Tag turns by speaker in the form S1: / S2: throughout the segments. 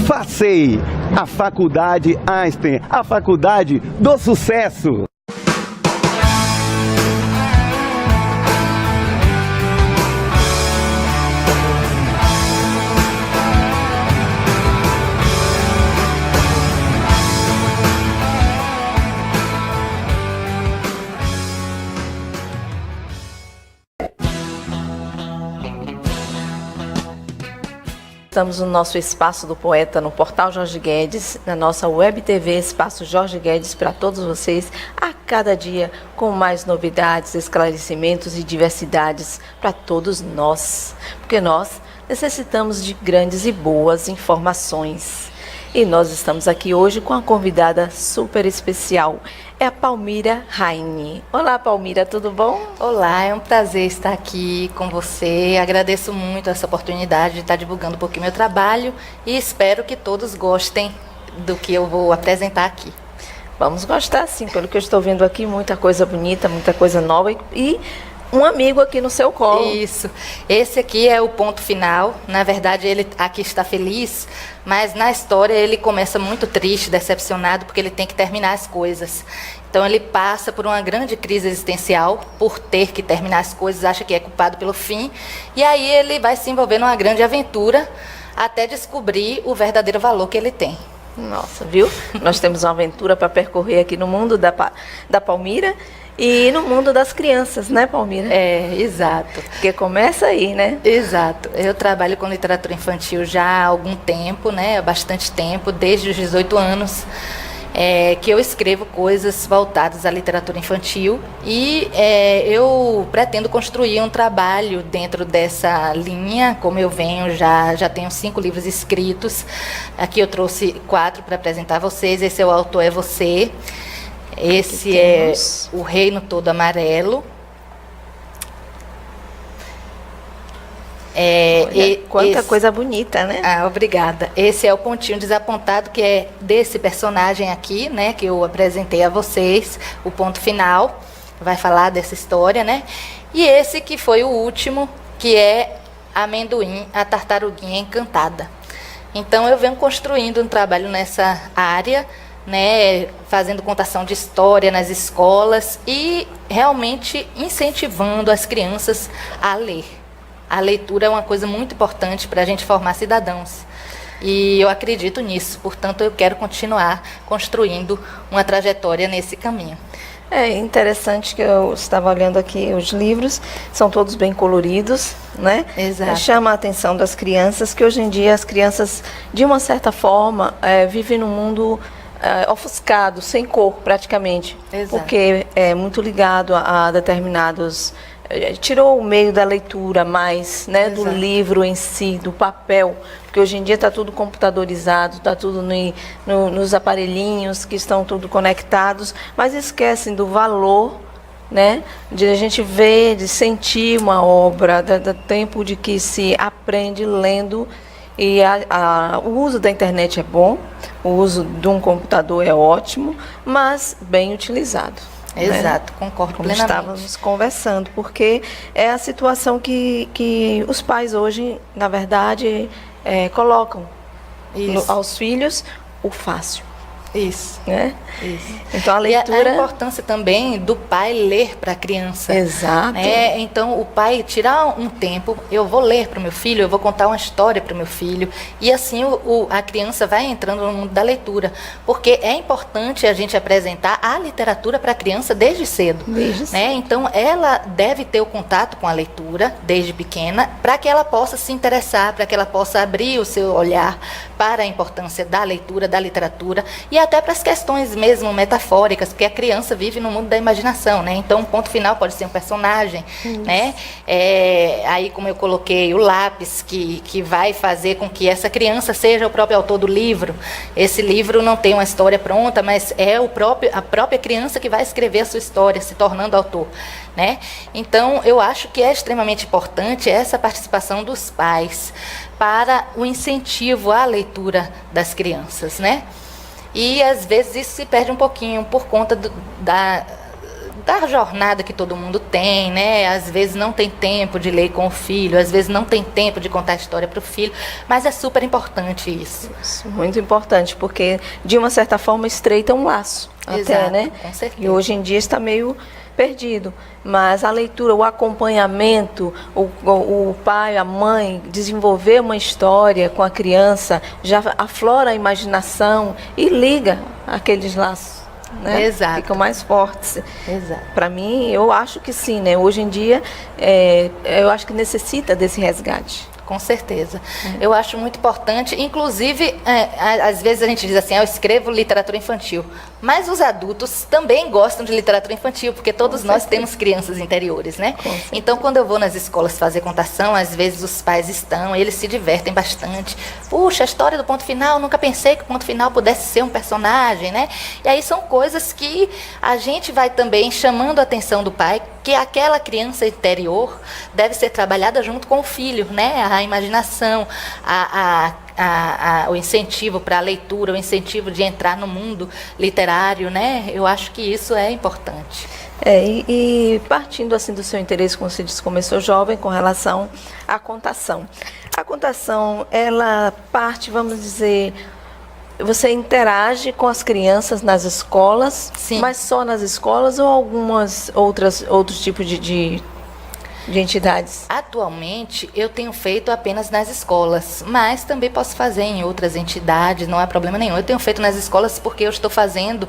S1: FACEI, a Faculdade Einstein, a faculdade do sucesso.
S2: Estamos no nosso Espaço do Poeta, no Portal Jorge Guedes, na nossa Web TV Espaço Jorge Guedes, para todos vocês, a cada dia, com mais novidades, esclarecimentos e diversidades para todos nós, porque nós necessitamos de grandes e boas informações. E nós estamos aqui hoje com uma convidada super especial, é a Palmira Raine. Olá, Palmira, tudo bom?
S3: Olá, é um prazer estar aqui com você. Agradeço muito essa oportunidade de estar divulgando um pouquinho meu trabalho e espero que todos gostem do que eu vou apresentar aqui.
S2: Vamos gostar, sim, pelo que eu estou vendo aqui, muita coisa bonita, muita coisa nova e um amigo aqui no seu colo.
S3: Isso. Esse aqui é o ponto final. Na verdade, ele aqui está feliz, mas na história ele começa muito triste, decepcionado, porque ele tem que terminar as coisas. Então ele passa por uma grande crise existencial por ter que terminar as coisas, acha que é culpado pelo fim, e aí ele vai se envolver numa grande aventura até descobrir o verdadeiro valor que ele tem.
S2: Nossa, viu? Nós temos uma aventura para percorrer aqui no mundo da Palmira e no mundo das crianças, né, Palmira?
S3: É, exato.
S2: Porque começa aí, né?
S3: Exato. Eu trabalho com literatura infantil já há algum tempo, né? Há bastante tempo, desde os 18 anos, que eu escrevo coisas voltadas à literatura infantil e eu pretendo construir um trabalho dentro dessa linha, como eu venho, já tenho 5 livros escritos. Aqui eu trouxe 4 para apresentar a vocês. Esse é o Autor é Você. Esse é O Reino Todo Amarelo.
S2: Quanta coisa bonita, né?
S3: Ah, obrigada. Esse é o Pontinho Desapontado, que é desse personagem aqui, né, que eu apresentei a vocês, o ponto final, vai falar dessa história, né? E esse que foi o último, que é Amendoim, a Tartaruguinha Encantada. Então eu venho construindo um trabalho nessa área, né, fazendo contação de história nas escolas e realmente incentivando as crianças a ler. A leitura é uma coisa muito importante para a gente formar cidadãos. E eu acredito nisso, portanto, eu quero continuar construindo uma trajetória nesse caminho.
S2: É interessante que eu estava olhando aqui os livros, são todos bem coloridos, né?
S3: Exato.
S2: Chama a atenção das crianças, que hoje em dia as crianças, de uma certa forma, vivem num mundo ofuscado, sem cor praticamente.
S3: Exato.
S2: Porque é muito ligado a determinados... tirou o meio da leitura mais, né, do livro em si, do papel, porque hoje em dia está tudo computadorizado, está tudo nos aparelhinhos que estão tudo conectados, mas esquecem do valor, né, de a gente ver, de sentir uma obra, do tempo de que se aprende lendo. E o uso da internet é bom, o uso de um computador é ótimo, mas bem utilizado.
S3: Exato,
S2: né?
S3: concordo
S2: Como
S3: plenamente.
S2: estávamos conversando, porque é a situação que os pais hoje, na verdade, colocam aos filhos o fácil.
S3: Isso.
S2: Né?
S3: Isso.
S2: Então a leitura...
S3: E a importância também do pai ler para a criança.
S2: Exato.
S3: Né? Então o pai tirar um tempo, eu vou ler para o meu filho, eu vou contar uma história para o meu filho, e assim a criança vai entrando no mundo da leitura, porque é importante a gente apresentar a literatura para a criança desde cedo. Né? Então ela deve ter o contato com a leitura desde pequena, para que ela possa se interessar, para que ela possa abrir o seu olhar para a importância da leitura, da literatura, e até para as questões mesmo metafóricas, porque a criança vive no mundo da imaginação, né? Então, o ponto final pode ser um personagem, né? Aí, como eu coloquei, o lápis, que vai fazer com que essa criança seja o próprio autor do livro. Esse livro não tem uma história pronta, mas é a própria criança que vai escrever a sua história, se tornando autor, né? Então, eu acho que é extremamente importante essa participação dos pais para o incentivo à leitura das crianças, né? E, às vezes, isso se perde um pouquinho por conta da da jornada que todo mundo tem, né? Às vezes não tem tempo de ler com o filho, às vezes não tem tempo de contar a história para o filho, mas é super importante isso.
S2: Isso, muito importante, porque de uma certa forma estreita um laço.
S3: Exato,
S2: até, né?
S3: com certeza.
S2: E hoje em dia está meio perdido, mas a leitura, o acompanhamento, o pai, a mãe, desenvolver uma história com a criança, já aflora a imaginação e liga aqueles laços. Né?
S3: Exato.
S2: Ficam mais fortes.
S3: Exato.
S2: Para mim, eu acho que sim, né? Hoje em dia, eu acho que necessita desse resgate.
S3: Com certeza. Eu acho muito importante, inclusive, às vezes a gente diz assim, eu escrevo literatura infantil, mas os adultos também gostam de literatura infantil, porque todos nós temos crianças interiores, né? Então, quando eu vou nas escolas fazer contação, às vezes os pais estão, eles se divertem bastante. Puxa, a história do Ponto Final, nunca pensei que o Ponto Final pudesse ser um personagem, né? E aí são coisas que a gente vai também chamando a atenção do pai, que aquela criança interior deve ser trabalhada junto com o filho, né? A imaginação, o incentivo para a leitura, o incentivo de entrar no mundo literário, né? Eu acho que isso é importante.
S2: E partindo assim do seu interesse, como você disse, começou jovem com relação à contação. A contação, ela parte, vamos dizer, você interage com as crianças nas escolas,
S3: Sim.
S2: mas só nas escolas ou outros tipos de entidades?
S3: Atualmente, eu tenho feito apenas nas escolas, mas também posso fazer em outras entidades, não há problema nenhum. Eu tenho feito nas escolas porque eu estou fazendo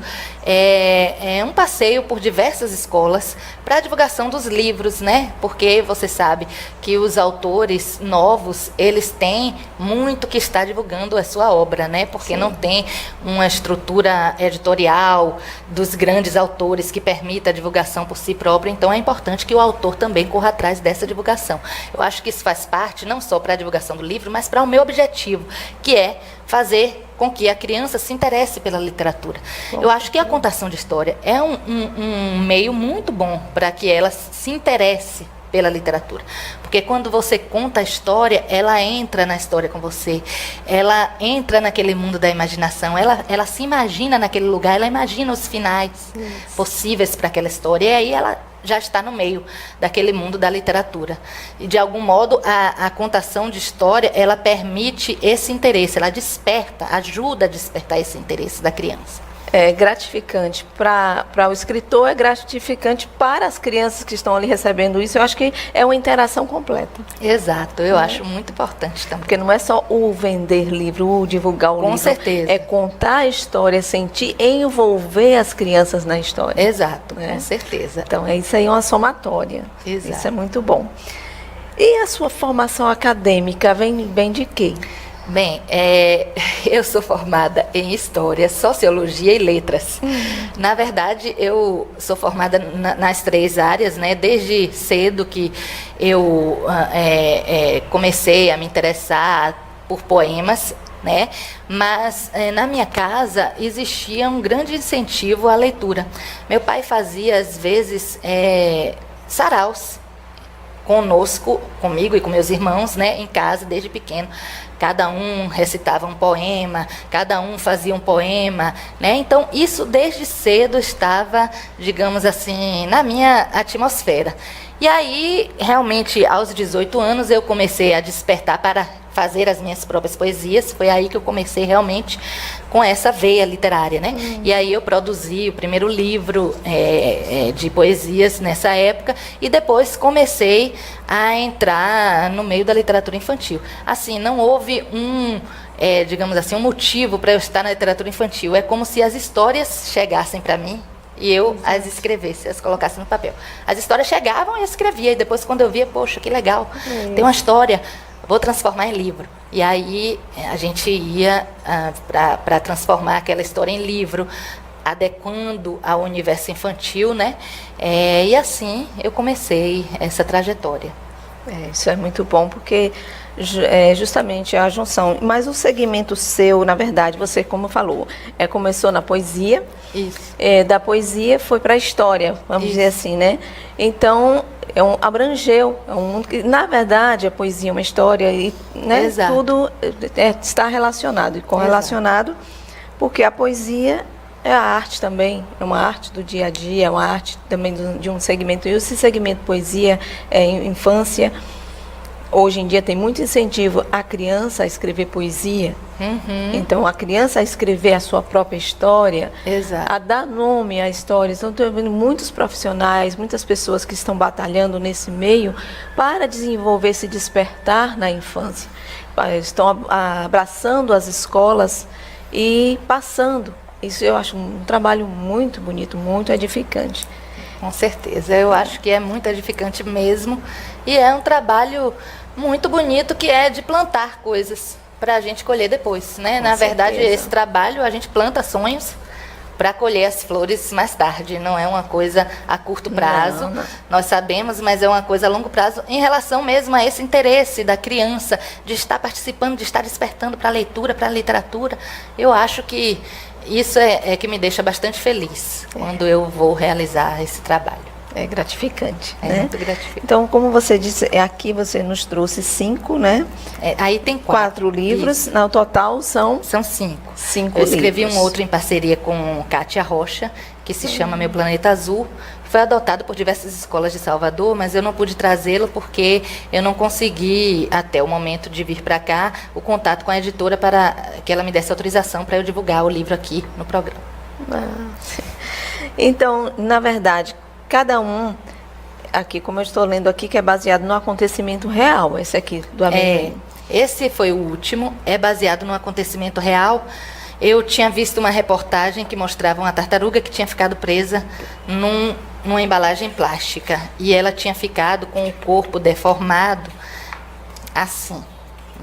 S3: um passeio por diversas escolas para a divulgação dos livros, né? Porque você sabe que os autores novos, eles têm muito que estar divulgando a sua obra, né? Porque não tem uma estrutura editorial dos grandes autores que permita a divulgação por si próprio, então é importante que o autor também corra atrás dessa divulgação. Eu acho que isso faz parte não só para a divulgação do livro, mas para o meu objetivo, que é fazer com que a criança se interesse pela literatura. Eu acho que a contação de história é um meio muito bom para que ela se interesse pela literatura. Porque quando você conta a história, ela entra na história com você, ela entra naquele mundo da imaginação, ela se imagina naquele lugar, ela imagina os finais possíveis para aquela história, e aí ela já está no meio daquele mundo da literatura. E, de algum modo, a contação de história, ela permite esse interesse, ela desperta, ajuda a despertar esse interesse da criança.
S2: É gratificante para o escritor, é gratificante para as crianças que estão ali recebendo isso. Eu acho que é uma interação completa.
S3: Exato, eu acho muito importante também.
S2: Porque não é só o vender livro, o divulgar o livro.
S3: Com certeza.
S2: É contar a história, sentir, envolver as crianças na história.
S3: Exato,
S2: né?
S3: Com certeza.
S2: Então, isso aí é uma somatória.
S3: Exato.
S2: Isso é muito bom. E a sua formação acadêmica vem de quê?
S3: Bem, eu sou formada em História, Sociologia e Letras. Na verdade, eu sou formada nas três áreas, né? Desde cedo que eu comecei a me interessar por poemas, né? Mas na minha casa existia um grande incentivo à leitura. Meu pai fazia, às vezes, saraus comigo e com meus irmãos, né? Em casa, desde pequeno. Cada um recitava um poema, cada um fazia um poema, né? Então, isso desde cedo estava, digamos assim, na minha atmosfera. E aí, realmente, aos 18 anos, eu comecei a despertar para fazer as minhas próprias poesias. Foi aí que eu comecei realmente com essa veia literária, né? E aí eu produzi o primeiro livro de poesias nessa época e depois comecei a entrar no meio da literatura infantil. Assim, não houve digamos assim, um motivo para eu estar na literatura infantil. É como se as histórias chegassem para mim e eu as escrevesse, as colocasse no papel. As histórias chegavam e eu escrevia, e depois quando eu via, poxa, que legal, tem uma história, vou transformar em livro. E aí a gente ia para transformar aquela história em livro, adequando ao universo infantil, né? E assim eu comecei essa trajetória.
S2: Isso é muito bom, porque justamente a junção. Mas o segmento seu, na verdade, você, como falou, começou na poesia.
S3: Isso.
S2: Da poesia foi para a história, vamos dizer assim, né? Então, abrangeu, um mundo que, na verdade, a poesia é uma história e, né, tudo está relacionado e correlacionado, porque a poesia É a arte também, é uma arte do dia a dia, é uma arte também de um segmento. E esse segmento poesia, infância, hoje em dia tem muito incentivo a criança a escrever poesia. Então, a criança a escrever a sua própria história,
S3: Exato.
S2: a dar nome à história. Então, estou vendo muitos profissionais, muitas pessoas que estão batalhando nesse meio para desenvolver esse despertar na infância. Estão abraçando as escolas e passando. Isso eu acho um trabalho muito bonito, muito edificante.
S3: Com certeza, eu acho que é muito edificante mesmo. E é um trabalho muito bonito que é de plantar coisas para a gente colher depois, né? Na verdade, esse trabalho a gente planta sonhos para colher as flores mais tarde. Não é uma coisa a curto prazo,
S2: não.
S3: Nós sabemos, mas é uma coisa a longo prazo em relação mesmo a esse interesse da criança de estar participando, de estar despertando para a leitura, para a literatura. Eu acho que isso é que me deixa bastante feliz quando eu vou realizar esse trabalho.
S2: É gratificante,
S3: É
S2: né?
S3: muito gratificante.
S2: Então, como você disse, aqui você nos trouxe 5, né?
S3: Aí tem
S2: 4 livros,
S3: Isso.
S2: no total são
S3: São 5.
S2: 5
S3: Eu escrevi
S2: livros.
S3: um outro em parceria com Kátia Rocha, que se chama Meu Planeta Azul. Foi adotado por diversas escolas de Salvador, mas eu não pude trazê-lo porque eu não consegui, até o momento de vir para cá, o contato com a editora para que ela me desse autorização para eu divulgar o livro aqui no programa.
S2: Então, na verdade, cada um, aqui, como eu estou lendo aqui, que é baseado no acontecimento real, esse aqui, do amendoim.
S3: Esse foi o último, é baseado num acontecimento real. Eu tinha visto uma reportagem que mostrava uma tartaruga que tinha ficado presa numa embalagem plástica. E ela tinha ficado com o corpo deformado, assim.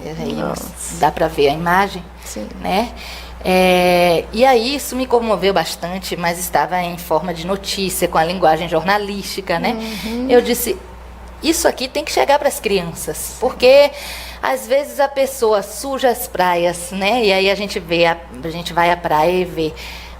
S3: Aí, dá para ver a imagem,
S2: Sim.
S3: né? E aí isso me comoveu bastante, mas estava em forma de notícia, com a linguagem jornalística, né? Eu disse, isso aqui tem que chegar para as crianças, porque às vezes a pessoa suja as praias, né? E aí a gente vai à praia e vê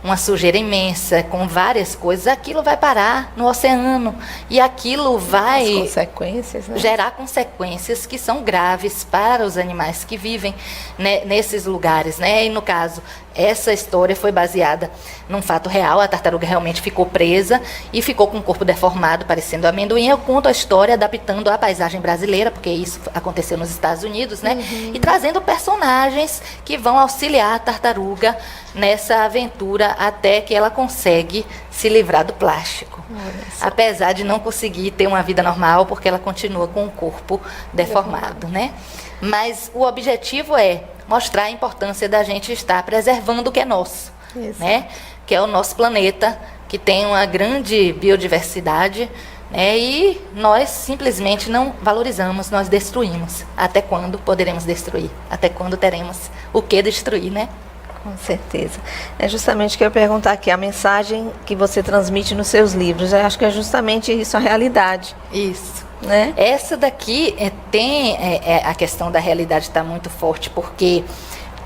S3: uma sujeira imensa, com várias coisas, aquilo vai parar no oceano e aquilo vai
S2: As consequências, né?
S3: gerar consequências que são graves para os animais que vivem, né, nesses lugares, né? E no caso, essa história foi baseada num fato real. A tartaruga realmente ficou presa e ficou com o corpo deformado, parecendo amendoim. Eu conto a história adaptando à paisagem brasileira, porque isso aconteceu nos Estados Unidos, né? E trazendo personagens que vão auxiliar a tartaruga nessa aventura até que ela consegue se livrar do plástico. Apesar de não conseguir ter uma vida normal, porque ela continua com o corpo deformado, né? Mas o objetivo é mostrar a importância da gente estar preservando o que é nosso, né? Que é o nosso planeta, que tem uma grande biodiversidade, né? E nós simplesmente não valorizamos, nós destruímos. Até quando poderemos destruir? Até quando teremos o que destruir, né?
S2: Com certeza. É justamente o que eu ia perguntar aqui, a mensagem que você transmite nos seus livros. Eu acho que é justamente isso, a realidade.
S3: Isso.
S2: Né?
S3: Essa daqui a questão da realidade está muito forte, porque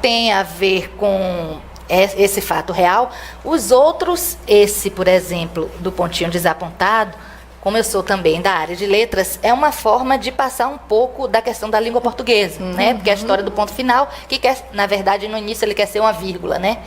S3: tem a ver com esse fato real. Os outros, esse, por exemplo, do Pontinho Desapontado, como eu sou também da área de letras, é uma forma de passar um pouco da questão da língua portuguesa, né? Porque a história do ponto final, que quer, na verdade, no início ele quer ser uma vírgula, né?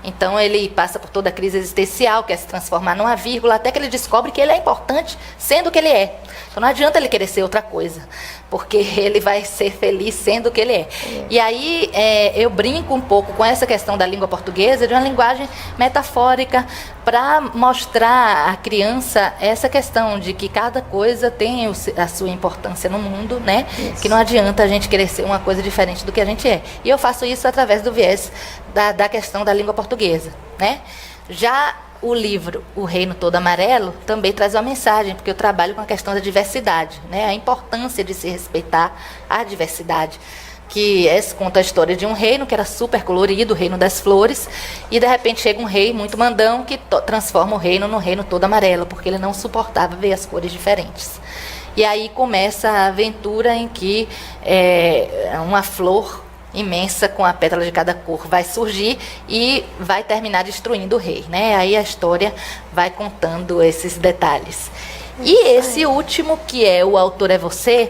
S3: Então ele passa por toda a crise existencial, quer se transformar numa vírgula, até que ele descobre que ele é importante, sendo o que ele é. Então não adianta ele querer ser outra coisa, porque ele vai ser feliz sendo o que ele é. E aí eu brinco um pouco com essa questão da língua portuguesa, de uma linguagem metafórica, para mostrar à criança essa questão de que cada coisa tem a sua importância no mundo, né? Isso. Que não adianta a gente querer ser uma coisa diferente do que a gente é. E eu faço isso através do viés da questão da língua portuguesa, né? Já o livro O Reino Todo Amarelo também traz uma mensagem, porque eu trabalho com a questão da diversidade, né? A importância de se respeitar a diversidade. Que conta a história de um reino que era super colorido, o Reino das Flores, e de repente chega um rei muito mandão que transforma o reino no Reino Todo Amarelo, porque ele não suportava ver as cores diferentes. E aí começa a aventura em que uma flor imensa com a pétala de cada cor vai surgir e vai terminar destruindo o rei, né? Aí a história vai contando esses detalhes. E esse último, que é O Autor é Você,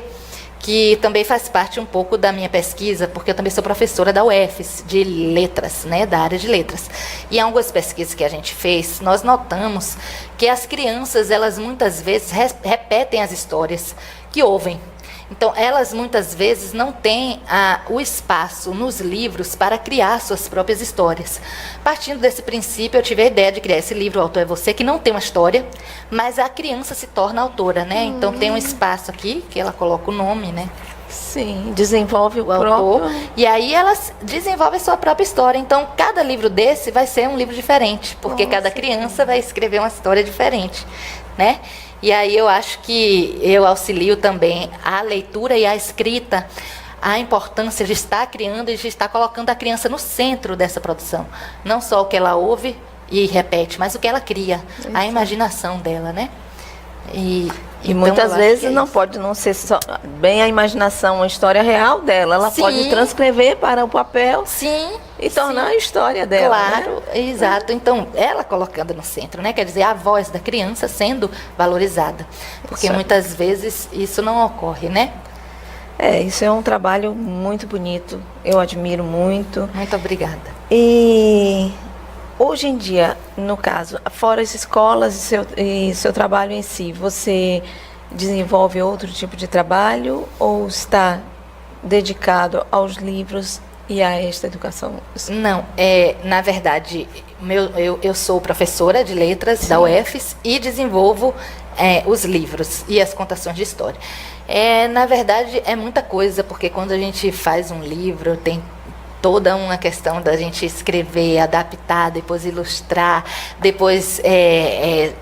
S3: que também faz parte um pouco da minha pesquisa, porque eu também sou professora da UFES, de letras, né, da área de letras. E em algumas pesquisas que a gente fez, nós notamos que as crianças, elas muitas vezes repetem as histórias que ouvem. Então, elas muitas vezes não têm o espaço nos livros para criar suas próprias histórias. Partindo desse princípio, eu tive a ideia de criar esse livro, O Autor é Você, que não tem uma história, mas a criança se torna autora, né? Então, tem um espaço aqui, que ela coloca o nome, né?
S2: Sim, desenvolve o
S3: autor,
S2: próprio...
S3: e aí elas desenvolvem a sua própria história. Então, cada livro desse vai ser um livro diferente, porque cada criança vai escrever uma história diferente, né? E aí eu acho que eu auxilio também a leitura e a escrita, a importância de estar criando e de estar colocando a criança no centro dessa produção. Não só o que ela ouve e repete, mas o que ela cria, a imaginação dela, né?
S2: E
S3: então,
S2: muitas vezes não
S3: isso.
S2: pode não ser só bem a imaginação, a história real dela. Ela
S3: Sim.
S2: pode transcrever para o papel
S3: Sim,
S2: e tornar a história dela.
S3: claro,
S2: né?
S3: exato. Então, ela colocando no centro, né? Quer dizer, a voz da criança sendo valorizada. Porque
S2: Isso.
S3: muitas vezes isso não ocorre, né?
S2: Isso é um trabalho muito bonito. Eu admiro muito.
S3: Muito obrigada.
S2: E hoje em dia, no caso, fora as escolas e seu trabalho em si, você desenvolve outro tipo de trabalho ou está dedicado aos livros e a esta educação?
S3: Não, na verdade, eu sou professora de letras da UFES e desenvolvo os livros e as contações de história. Na verdade, é muita coisa, porque quando a gente faz um livro, tem toda uma questão da gente escrever, adaptar, depois ilustrar, depois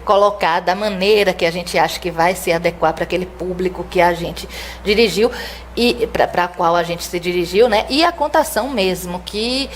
S3: colocar da maneira que a gente acha que vai se adequar para aquele público que a gente dirigiu e para a qual a gente se dirigiu, né? E a contação mesmo, que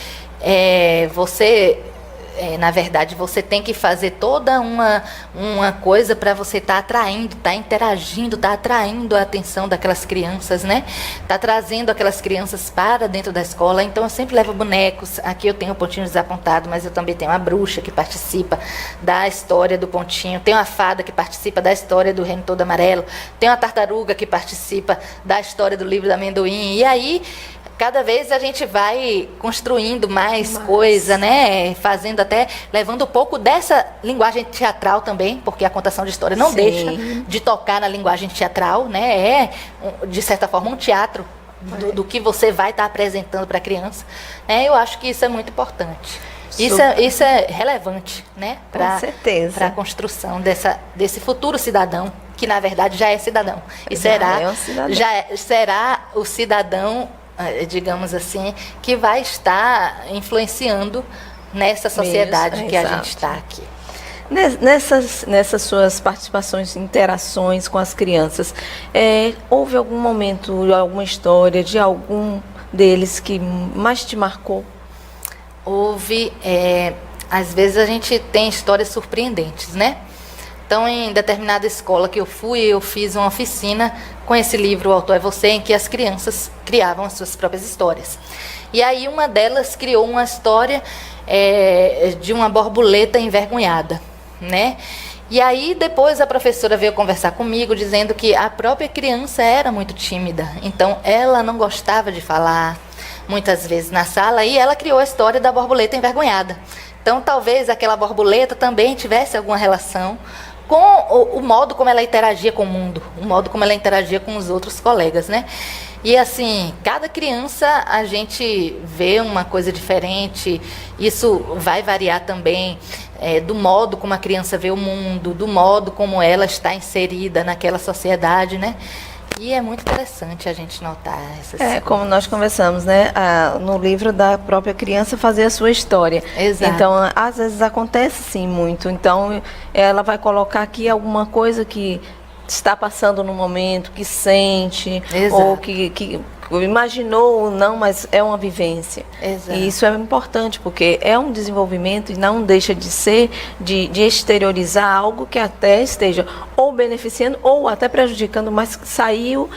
S3: na verdade, você tem que fazer toda uma coisa para você estar atraindo, estar interagindo, estar atraindo a atenção daquelas crianças, né? Tá trazendo aquelas crianças para dentro da escola. Então, eu sempre levo bonecos. Aqui eu tenho o Pontinho Desapontado, mas eu também tenho a bruxa que participa da história do Pontinho. Tenho a fada que participa da história do Reino Todo Amarelo. Tenho a tartaruga que participa da história do livro do amendoim. E aí, cada vez a gente vai construindo mais coisa, né? Fazendo levando um pouco dessa linguagem teatral também, porque a contação de história não
S2: Sim.
S3: deixa de tocar na linguagem teatral, né? De certa forma, um teatro do que você vai estar apresentando para a criança. Eu acho que isso é muito importante. Isso é relevante, né?
S2: Com certeza.
S3: Para a construção desse futuro cidadão, que na verdade já é cidadão. E será o cidadão, digamos assim, que vai estar influenciando nessa sociedade que a gente está aqui.
S2: Nessas suas participações, interações com as crianças, houve algum momento, alguma história de algum deles que mais te marcou?
S3: Houve, às vezes a gente tem histórias surpreendentes, né? Então, em determinada escola que eu fui, eu fiz uma oficina com esse livro, O Autor é Você, em que as crianças criavam as suas próprias histórias. E aí uma delas criou uma história de uma borboleta envergonhada, né? E aí depois a professora veio conversar comigo, dizendo que a própria criança era muito tímida. Então, ela não gostava de falar muitas vezes na sala, e ela criou a história da borboleta envergonhada. Então, talvez aquela borboleta também tivesse alguma relação com o modo como ela interagia com o mundo, o modo como ela interagia com os outros colegas, né? E assim, cada criança a gente vê uma coisa diferente, isso vai variar também do modo como a criança vê o mundo, do modo como ela está inserida naquela sociedade, né? E é muito interessante a gente notar essas coisas.
S2: Como nós conversamos, né? No livro da própria criança fazer a sua história.
S3: Exato.
S2: Então, às vezes acontece sim muito. Então, ela vai colocar aqui alguma coisa que está passando no momento, que sente,
S3: Exato.
S2: ou que imaginou ou não, mas é uma vivência.
S3: Exato.
S2: E isso é importante, porque é um desenvolvimento e não deixa de ser, de exteriorizar algo que até esteja ou beneficiando ou até prejudicando, mas saiu,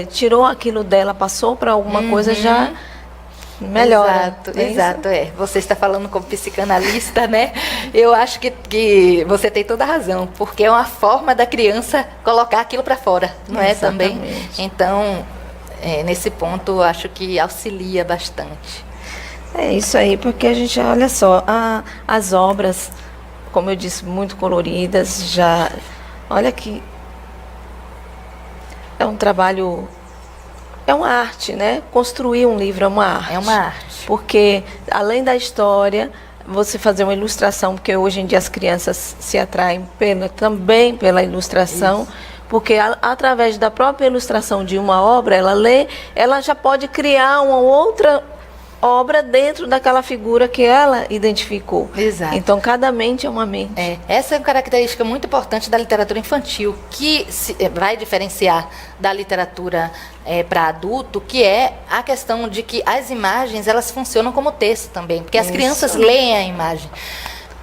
S2: tirou aquilo dela, passou para alguma coisa, já melhora.
S3: Exato. Você está falando como psicanalista, né? Eu acho que você tem toda a razão, porque é uma forma da criança colocar aquilo para fora, não é também?
S2: Exatamente.
S3: Então, nesse ponto, acho que auxilia bastante.
S2: É isso aí, porque a gente, olha só, as obras, como eu disse, muito coloridas, já, olha que é um trabalho, é uma arte, né? Construir um livro é uma arte.
S3: É uma arte.
S2: Porque, além da história, você fazer uma ilustração, porque hoje em dia as crianças se atraem também pela ilustração, isso. Porque através da própria ilustração de uma obra, ela lê, ela já pode criar uma outra obra dentro daquela figura que ela identificou.
S3: Exato.
S2: Então, cada mente é uma mente.
S3: Essa é uma característica muito importante da literatura infantil, que vai diferenciar da literatura para adulto, que é a questão de que as imagens, elas funcionam como texto também, porque as crianças leem a imagem.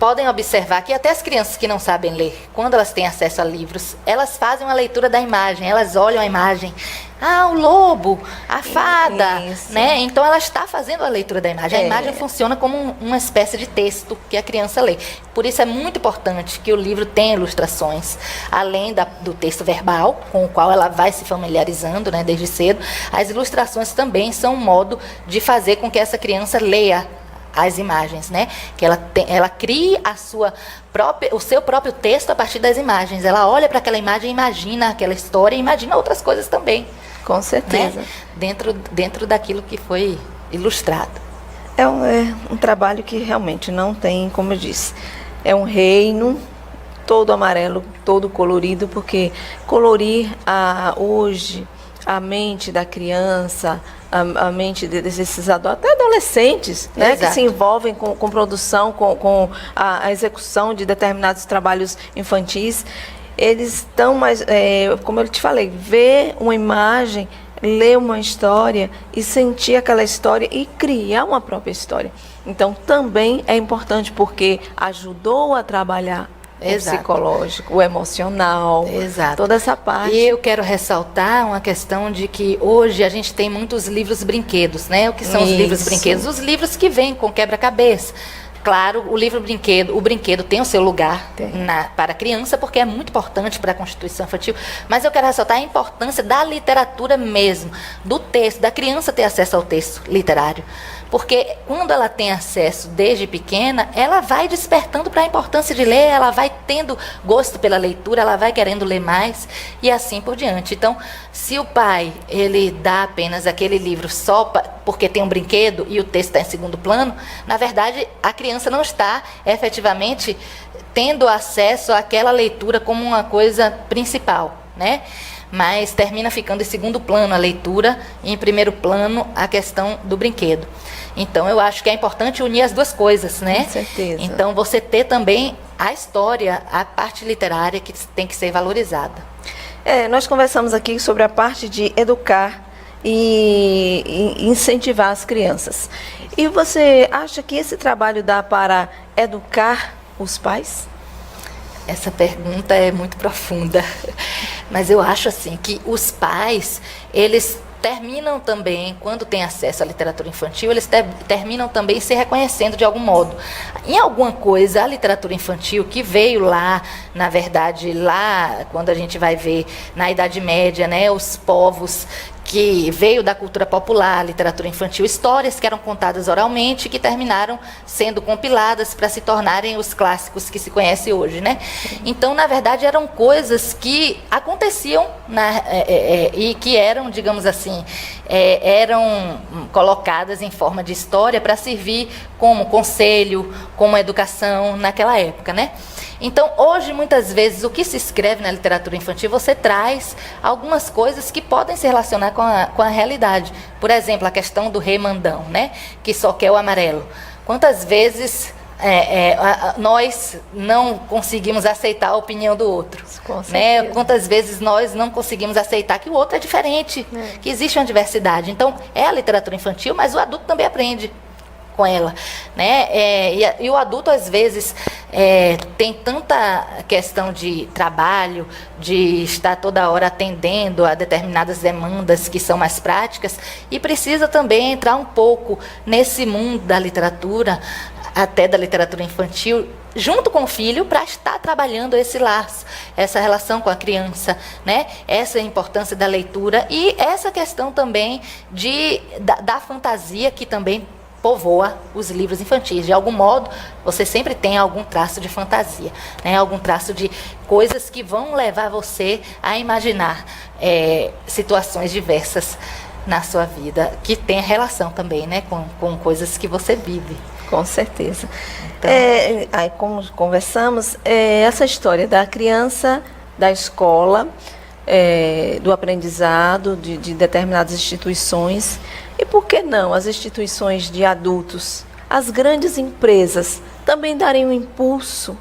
S3: Podem observar que até as crianças que não sabem ler, quando elas têm acesso a livros, elas fazem uma leitura da imagem, elas olham a imagem. Ah, o lobo, a fada, né? Então ela está fazendo a leitura da imagem. A imagem funciona como uma espécie de texto que a criança lê. Por isso é muito importante que o livro tenha ilustrações, além do texto verbal, com o qual ela vai se familiarizando, né, desde cedo. As ilustrações também são um modo de fazer com que essa criança leia as imagens, né? Que ela crie o seu próprio texto a partir das imagens. Ela olha para aquela imagem, imagina aquela história e imagina outras coisas também.
S2: Com certeza.
S3: Né? Dentro daquilo que foi ilustrado.
S2: É um trabalho que realmente não tem, como eu disse, é um reino todo amarelo, todo colorido, porque colorir hoje a mente da criança, a mente desses até adolescentes, né, que se envolvem com produção, com a execução de determinados trabalhos infantis, eles estão mais, como eu te falei, ver uma imagem, ler uma história e sentir aquela história e criar uma própria história. Então, também é importante porque ajudou a trabalhar o psicológico, o emocional, toda essa parte.
S3: E eu quero ressaltar uma questão de que hoje a gente tem muitos livros brinquedos, né? O que são os livros brinquedos? Os livros que vêm com quebra-cabeça. Claro, o brinquedo tem o seu lugar para a criança, porque é muito importante para a constituição infantil, mas eu quero ressaltar a importância da literatura mesmo, do texto, da criança ter acesso ao texto literário. Porque quando ela tem acesso desde pequena, ela vai despertando para a importância de ler, ela vai tendo gosto pela leitura, ela vai querendo ler mais e assim por diante. Então, se o pai ele dá apenas aquele livro só porque tem um brinquedo e o texto está em segundo plano, na verdade, a criança não está efetivamente tendo acesso àquela leitura como uma coisa principal, né? Mas termina ficando em segundo plano a leitura e em primeiro plano a questão do brinquedo. Então, eu acho que é importante unir as duas coisas, né?
S2: Com certeza.
S3: Então, você ter também a história, a parte literária que tem que ser valorizada.
S2: Nós conversamos aqui sobre a parte de educar e incentivar as crianças. E você acha que esse trabalho dá para educar os pais?
S3: Essa pergunta é muito profunda, mas eu acho assim que os pais, eles terminam também, quando têm acesso à literatura infantil, eles terminam também se reconhecendo de algum modo. Em alguma coisa, a literatura infantil, que veio lá, na verdade, lá, quando a gente vai ver na Idade Média, né, os povos que veio da cultura popular, literatura infantil, histórias que eram contadas oralmente, que terminaram sendo compiladas para se tornarem os clássicos que se conhece hoje, né? Então, na verdade, eram coisas que aconteciam e que eram, digamos assim, eram colocadas em forma de história para servir como conselho, como educação naquela época, né? Então, hoje, muitas vezes, o que se escreve na literatura infantil, você traz algumas coisas que podem se relacionar com a realidade. Por exemplo, a questão do rei mandão, né? Que só quer o amarelo. Quantas vezes nós não conseguimos aceitar a opinião do outro? Né? Quantas vezes nós não conseguimos aceitar que o outro é diferente, que existe uma diversidade. Então, é a literatura infantil, mas o adulto também aprende com ela, né? E o adulto às vezes tem tanta questão de trabalho, de estar toda hora atendendo a determinadas demandas que são mais práticas e precisa também entrar um pouco nesse mundo da literatura, até da literatura infantil, junto com o filho, para estar trabalhando esse laço, essa relação com a criança, né? Essa é a importância da leitura e essa questão também da fantasia que também povoa os livros infantis. De algum modo, você sempre tem algum traço de fantasia, né? Algum traço de coisas que vão levar você a imaginar situações diversas na sua vida, que tem relação também, né? Com coisas que você vive.
S2: Com certeza.
S3: Então,
S2: Aí, como conversamos, essa história da criança, da escola, do aprendizado de determinadas instituições, e por que não as instituições de adultos, as grandes empresas, também darem um impulso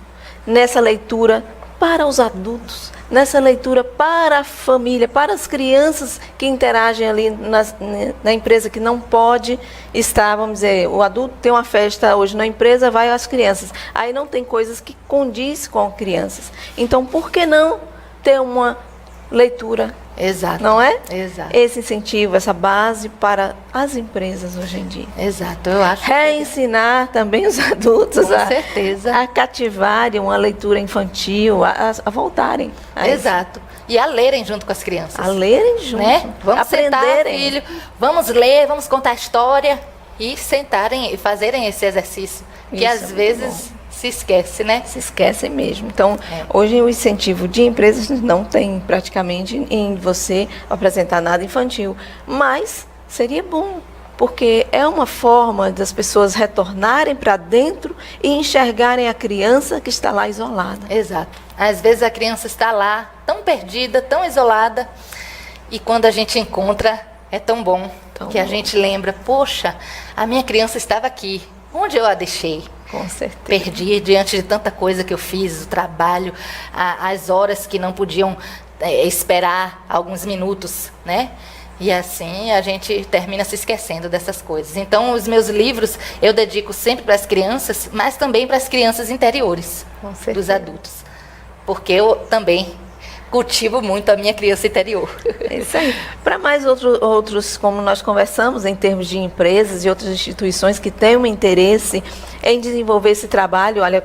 S2: nessa leitura para os adultos, nessa leitura para a família, para as crianças que interagem ali na empresa, que não pode estar, vamos dizer, o adulto tem uma festa hoje na empresa, vai as crianças. Aí não tem coisas que condiz com crianças. Então, por que não ter uma leitura?
S3: exato.
S2: Não é?
S3: Exato.
S2: Esse incentivo, essa base para as empresas hoje em dia.
S3: Exato, eu acho.
S2: Reensinar também os adultos
S3: Com certeza.
S2: a cativarem uma leitura infantil, a voltarem a isso.
S3: Exato. E a lerem junto com as crianças.
S2: A lerem junto,
S3: Né? Vamos sentar,
S2: aprenderem.
S3: filho, vamos ler, vamos contar a história e sentarem e fazerem esse exercício. Que
S2: Isso,
S3: às
S2: é muito
S3: vezes se esquece, né?
S2: Se esquecem mesmo. Então,
S3: É.
S2: hoje o incentivo de empresas não tem praticamente em você apresentar nada infantil. Mas seria bom, porque é uma forma das pessoas retornarem para dentro e enxergarem a criança que está lá isolada.
S3: Exato. Às vezes a criança está lá, tão perdida, tão isolada, e quando a gente encontra, é tão bom
S2: Tão
S3: que a
S2: bom.
S3: gente lembra, poxa, a minha criança estava aqui, onde eu a deixei?
S2: Com certeza.
S3: Perdi diante de tanta coisa que eu fiz, o trabalho, as horas que não podiam esperar alguns minutos, né? E assim a gente termina se esquecendo dessas coisas. Então, os meus livros eu dedico sempre para as crianças, mas também para as crianças interiores
S2: Com
S3: dos
S2: certeza.
S3: adultos. Porque eu também cultivo muito a minha criança interior.
S2: É isso aí. Para mais outros, como nós conversamos, em termos de empresas e outras instituições que têm um interesse em desenvolver esse trabalho, olha,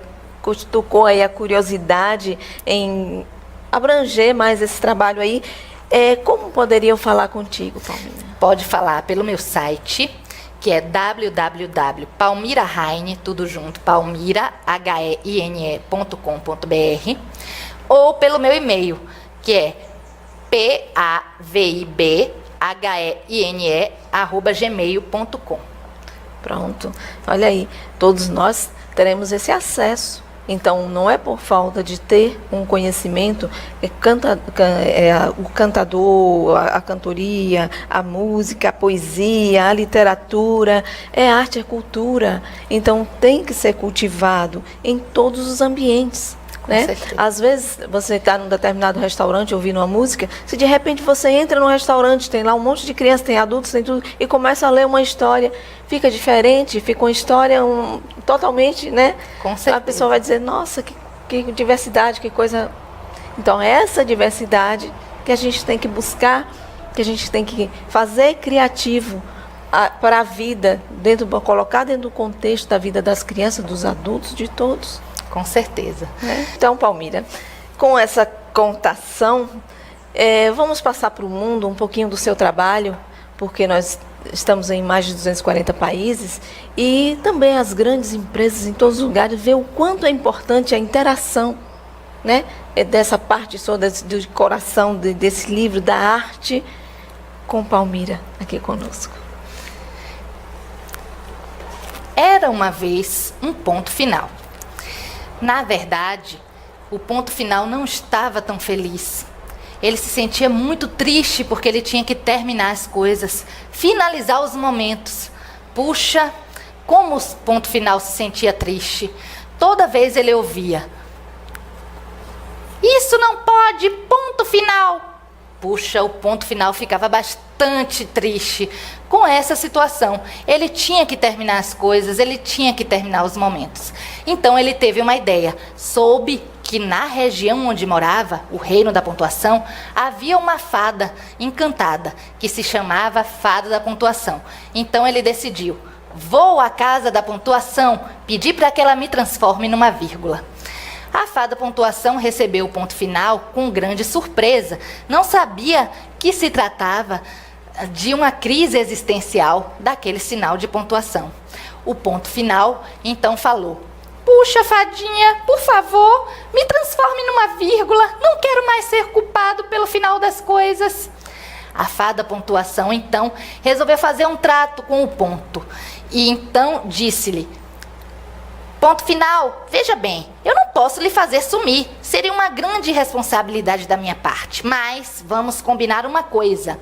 S2: tocou aí a curiosidade em abranger mais esse trabalho aí. Como poderiam falar contigo, Palmira?
S3: Pode falar pelo meu site, que é www.palmiraheine, tudo junto, palmiraheine.com.br, ou pelo meu e-mail, que é pavibheine@gmail.com.
S2: Pronto. Olha aí, todos nós teremos esse acesso. Então, não é por falta de ter um conhecimento, o cantador, a cantoria, a música, a poesia, a literatura, é arte, é cultura. Então, tem que ser cultivado em todos os ambientes. Né?
S3: certeza.
S2: Às vezes você está num determinado restaurante ouvindo uma música, se de repente você entra num restaurante, tem lá um monte de crianças, tem adultos, tem tudo, e começa a ler uma história, fica diferente, fica uma história totalmente, né?
S3: Com certeza.
S2: A pessoa vai dizer, nossa, que diversidade, que coisa. Então, essa diversidade que a gente tem que buscar, que a gente tem que fazer criativo para a vida, colocar dentro do contexto da vida das crianças, dos adultos, de todos.
S3: Com certeza.
S2: Então, Palmira, com essa contação, vamos passar para o mundo um pouquinho do seu trabalho, porque nós estamos em mais de 240 países e também as grandes empresas em todos os lugares ver o quanto é importante a interação, né, dessa parte toda do coração desse livro, da arte, com Palmira aqui conosco.
S3: Era uma vez um ponto final. Na verdade, o ponto final não estava tão feliz. Ele se sentia muito triste porque ele tinha que terminar as coisas, finalizar os momentos. Puxa, como o ponto final se sentia triste. Toda vez ele ouvia: "Isso não pode, ponto final." Puxa, o ponto final ficava bastante triste com essa situação. Ele tinha que terminar as coisas, ele tinha que terminar os momentos. Então ele teve uma ideia. Soube que na região onde morava, o reino da pontuação, havia uma fada encantada que se chamava Fada da Pontuação. Então ele decidiu: vou à casa da pontuação, pedir para que ela me transforme numa vírgula. A fada pontuação recebeu o ponto final com grande surpresa. Não sabia que se tratava de uma crise existencial daquele sinal de pontuação. O ponto final, então, falou: puxa, fadinha, por favor, me transforme numa vírgula. Não quero mais ser culpado pelo final das coisas. A fada pontuação, então, resolveu fazer um trato com o ponto. E então disse-lhe: ponto final, veja bem, eu não posso lhe fazer sumir. Seria uma grande responsabilidade da minha parte. Mas vamos combinar uma coisa.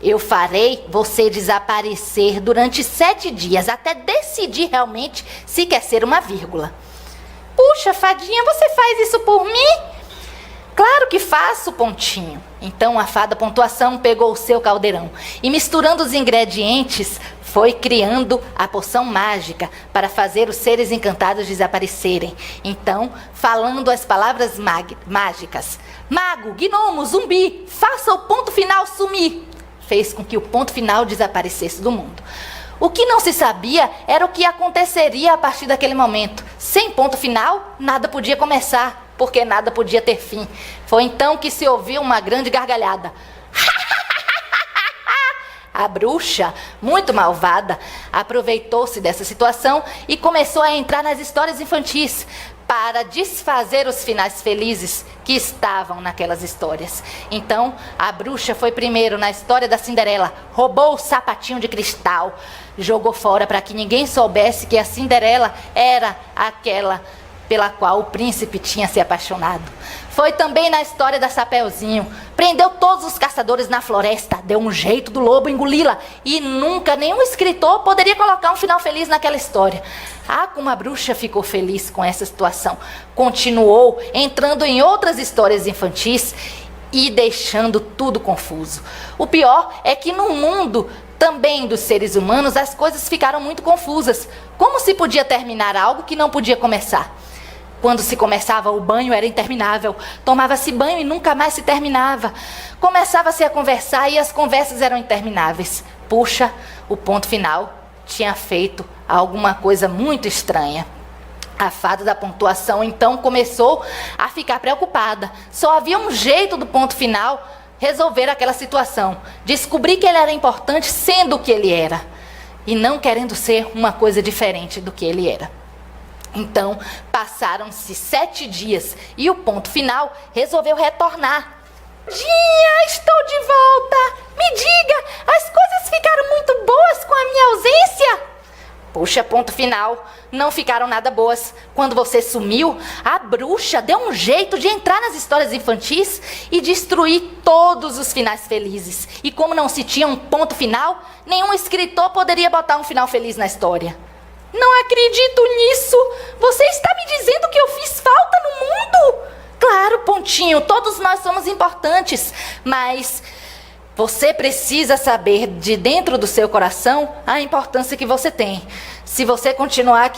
S3: Eu farei você desaparecer durante 7 dias, até decidir realmente se quer ser uma vírgula. Puxa, fadinha, você faz isso por mim? Claro que faço, pontinho. Então a fada pontuação pegou o seu caldeirão e, misturando os ingredientes, foi criando a poção mágica para fazer os seres encantados desaparecerem. Então, falando as palavras mágicas: mago, gnomo, zumbi, faça o ponto final sumir, fez com que o ponto final desaparecesse do mundo. O que não se sabia era o que aconteceria a partir daquele momento. Sem ponto final, nada podia começar, porque nada podia ter fim. Foi então que se ouviu uma grande gargalhada. A bruxa, muito malvada, aproveitou-se dessa situação e começou a entrar nas histórias infantis para desfazer os finais felizes que estavam naquelas histórias. Então, a bruxa foi primeiro na história da Cinderela, roubou o sapatinho de cristal, jogou fora para que ninguém soubesse que a Cinderela era aquela pela qual o príncipe tinha se apaixonado. Foi também na história da Chapeuzinho. Prendeu todos os caçadores na floresta, deu um jeito do lobo engoli-la e nunca nenhum escritor poderia colocar um final feliz naquela história. Ah, como a bruxa ficou feliz com essa situação. Continuou entrando em outras histórias infantis e deixando tudo confuso. O pior é que no mundo também dos seres humanos as coisas ficaram muito confusas. Como se podia terminar algo que não podia começar? Quando se começava, o banho era interminável. Tomava-se banho e nunca mais se terminava. Começava-se a conversar e as conversas eram intermináveis. Puxa, o ponto final tinha feito alguma coisa muito estranha. A fada da pontuação então começou a ficar preocupada. Só havia um jeito do ponto final resolver aquela situação. Descobrir que ele era importante sendo o que ele era e não querendo ser uma coisa diferente do que ele era. Então, passaram-se 7 dias e o ponto final resolveu retornar. Dinha, estou de volta! Me diga, as coisas ficaram muito boas com a minha ausência? Puxa, ponto final, não ficaram nada boas. Quando você sumiu, a bruxa deu um jeito de entrar nas histórias infantis e destruir todos os finais felizes. E como não se tinha um ponto final, nenhum escritor poderia botar um final feliz na história. Não acredito nisso! Você está me dizendo que eu fiz falta no mundo? Claro, pontinho, todos nós somos importantes, mas você precisa saber de dentro do seu coração a importância que você tem. Se você continuar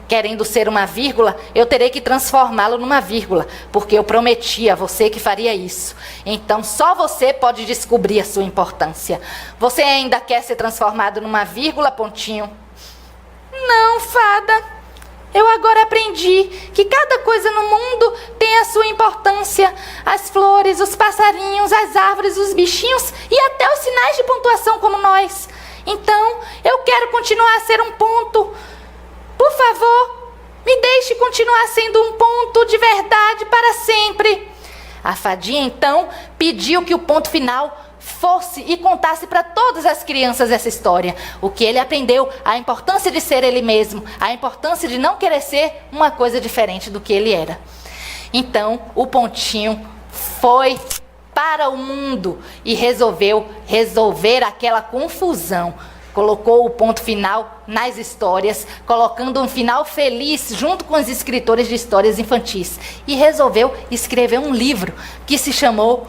S3: querendo ser uma vírgula, eu terei que transformá-lo numa vírgula, porque eu prometi a você que faria isso. Então só você pode descobrir a sua importância. Você ainda quer ser transformado numa vírgula, pontinho? Não, fada. Eu agora aprendi que cada coisa no mundo tem a sua importância. As flores, os passarinhos, as árvores, os bichinhos e até os sinais de pontuação como nós. Então, eu quero continuar a ser um ponto. Por favor, me deixe continuar sendo um ponto de verdade para sempre. A fadinha, então, pediu que o ponto final fosse e contasse para todas as crianças essa história. O que ele aprendeu, a importância de ser ele mesmo, a importância de não querer ser uma coisa diferente do que ele era. Então, o pontinho foi para o mundo e resolveu resolver aquela confusão. Colocou o ponto final nas histórias, colocando um final feliz junto com os escritores de histórias infantis. E resolveu escrever um livro que se chamou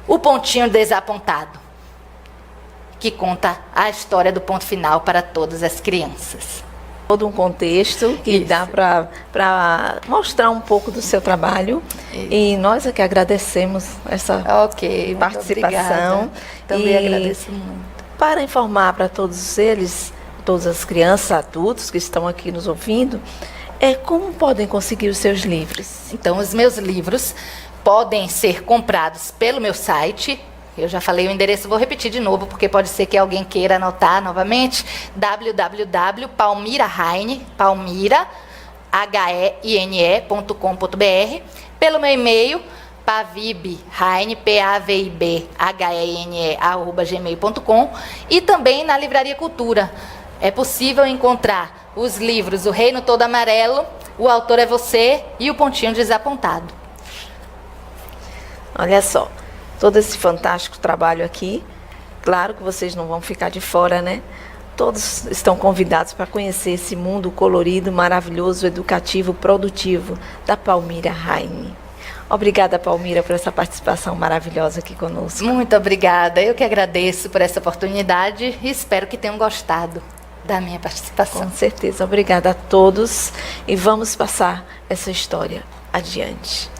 S3: O Pontinho Desapontado, que conta a história do ponto final para todas as crianças.
S2: Todo um contexto que dá para mostrar um pouco do seu trabalho. Isso. E nós é que agradecemos essa participação.
S3: Também agradeço muito.
S2: Para informar para todos eles, todas as crianças, adultos que estão aqui nos ouvindo, como podem conseguir os seus livros?
S3: Então, os meus livros podem ser comprados pelo meu site. Eu já falei o endereço, vou repetir de novo, porque pode ser que alguém queira anotar novamente. www.palmiraheine.com.br. Pelo meu e-mail, pavibheine, pavibheine@gmail.com, e também na Livraria Cultura. É possível encontrar os livros O Reino Todo Amarelo, O Autor é Você e O Pontinho Desapontado.
S2: Olha só, todo esse fantástico trabalho aqui, claro que vocês não vão ficar de fora, né? Todos estão convidados para conhecer esse mundo colorido, maravilhoso, educativo, produtivo da Palmira Heine. Obrigada, Palmira, por essa participação maravilhosa aqui conosco.
S3: Muito obrigada. Eu que agradeço por essa oportunidade e espero que tenham gostado da minha participação.
S2: Com certeza. Obrigada a todos e vamos passar essa história adiante.